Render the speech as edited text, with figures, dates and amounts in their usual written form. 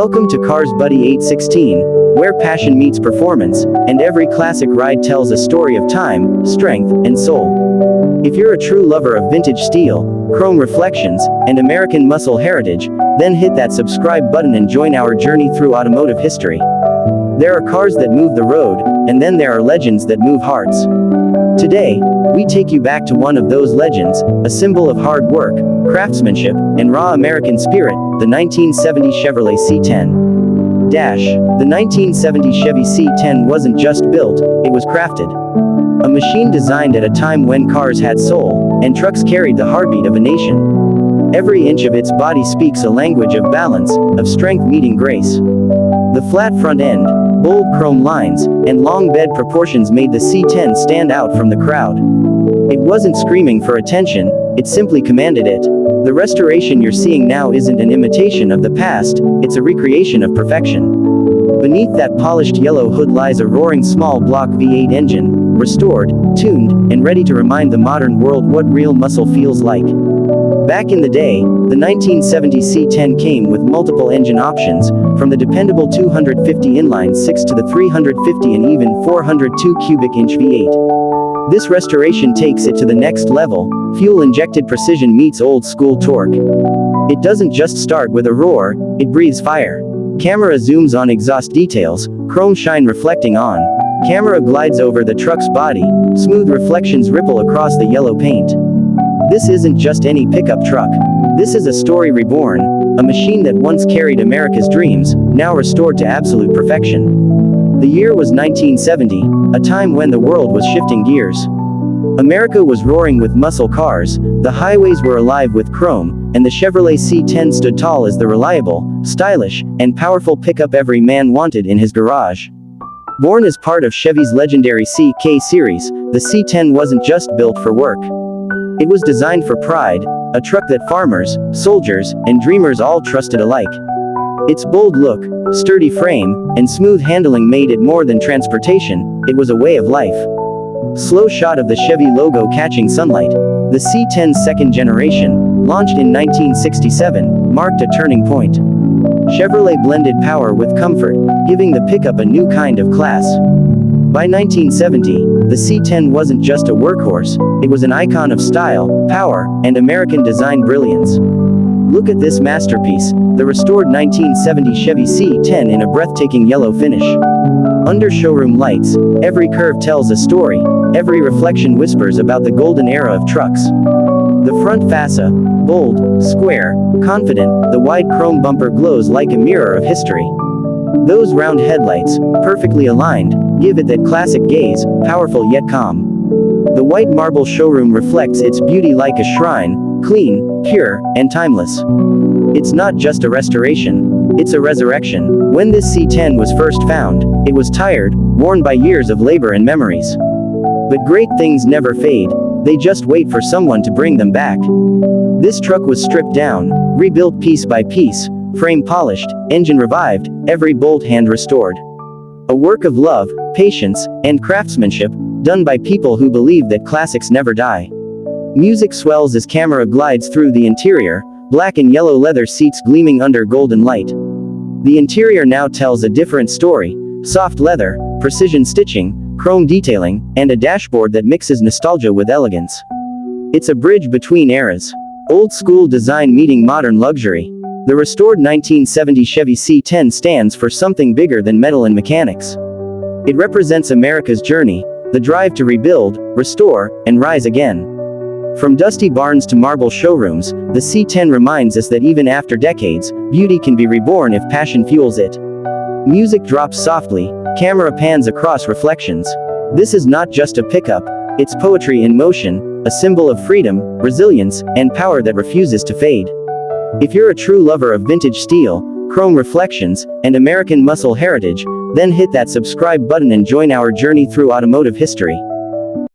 Welcome to Cars Buddy 816, where passion meets performance, and every classic ride tells a story of time, strength, and soul. If you're a true lover of vintage steel, chrome reflections, and American muscle heritage, then hit that subscribe button and join our journey through automotive history. There are cars that move the road, and then there are legends that move hearts. Today, we take you back to one of those legends, a symbol of hard work, craftsmanship, and raw American spirit, the 1970 Chevrolet C10. The 1970 Chevy C10 wasn't just built, it was crafted. A machine designed at a time when cars had soul, and trucks carried the heartbeat of a nation. Every inch of its body speaks a language of balance, of strength meeting grace. The flat front end, bold chrome lines, and long bed proportions made the C10 stand out from the crowd. It wasn't screaming for attention, it simply commanded it. The restoration you're seeing now isn't an imitation of the past, it's a recreation of perfection. Beneath that polished yellow hood lies a roaring small block V8 engine, restored, tuned, and ready to remind the modern world what real muscle feels like. Back in the day, the 1970 C10 came with multiple engine options, from the dependable 250 inline-6 to the 350 and even 402 cubic inch V8. This restoration takes it to the next level. Fuel-injected precision meets old-school torque. It doesn't just start with a roar, it breathes fire. Camera zooms on exhaust details, chrome shine reflecting on. Camera glides over the truck's body, smooth reflections ripple across the yellow paint. This isn't just any pickup truck. This is a story reborn, a machine that once carried America's dreams, now restored to absolute perfection. The year was 1970, a time when the world was shifting gears. America was roaring with muscle cars, the highways were alive with chrome, and the Chevrolet C10 stood tall as the reliable, stylish, and powerful pickup every man wanted in his garage. Born as part of Chevy's legendary CK series, the C10 wasn't just built for work. It was designed for pride, a truck that farmers, soldiers, and dreamers all trusted alike. Its bold look, sturdy frame, and smooth handling made it more than transportation, it was a way of life. Slow shot of the Chevy logo catching sunlight. The C10's second generation, launched in 1967, marked a turning point. Chevrolet blended power with comfort, giving the pickup a new kind of class. By 1970, the C10 wasn't just a workhorse, it was an icon of style, power, and American design brilliance. Look at this masterpiece, the restored 1970 Chevy C10 in a breathtaking yellow finish. Under showroom lights, every curve tells a story, every reflection whispers about the golden era of trucks. The front fascia, bold, square, confident, the wide chrome bumper glows like a mirror of history. Those round headlights, perfectly aligned, give it that classic gaze, powerful yet calm. The white marble showroom reflects its beauty like a shrine, clean, pure, and timeless. It's not just a restoration, it's a resurrection. When this C10 was first found, it was tired, worn by years of labor and memories. But great things never fade, they just wait for someone to bring them back. This truck was stripped down, rebuilt piece by piece, frame polished, engine revived, every bolt hand restored. A work of love, patience, and craftsmanship, done by people who believe that classics never die. Music swells as camera glides through the interior, black and yellow leather seats gleaming under golden light. The interior now tells a different story, soft leather, precision stitching, chrome detailing, and a dashboard that mixes nostalgia with elegance. It's a bridge between eras. Old school design meeting modern luxury. The restored 1970 Chevy C10 stands for something bigger than metal and mechanics. It represents America's journey, the drive to rebuild, restore, and rise again. From dusty barns to marble showrooms, the C10 reminds us that even after decades, beauty can be reborn if passion fuels it. Music drops softly, camera pans across reflections. This is not just a pickup, it's poetry in motion, a symbol of freedom, resilience, and power that refuses to fade. If you're a true lover of vintage steel, chrome reflections, and American muscle heritage, then hit that subscribe button and join our journey through automotive history.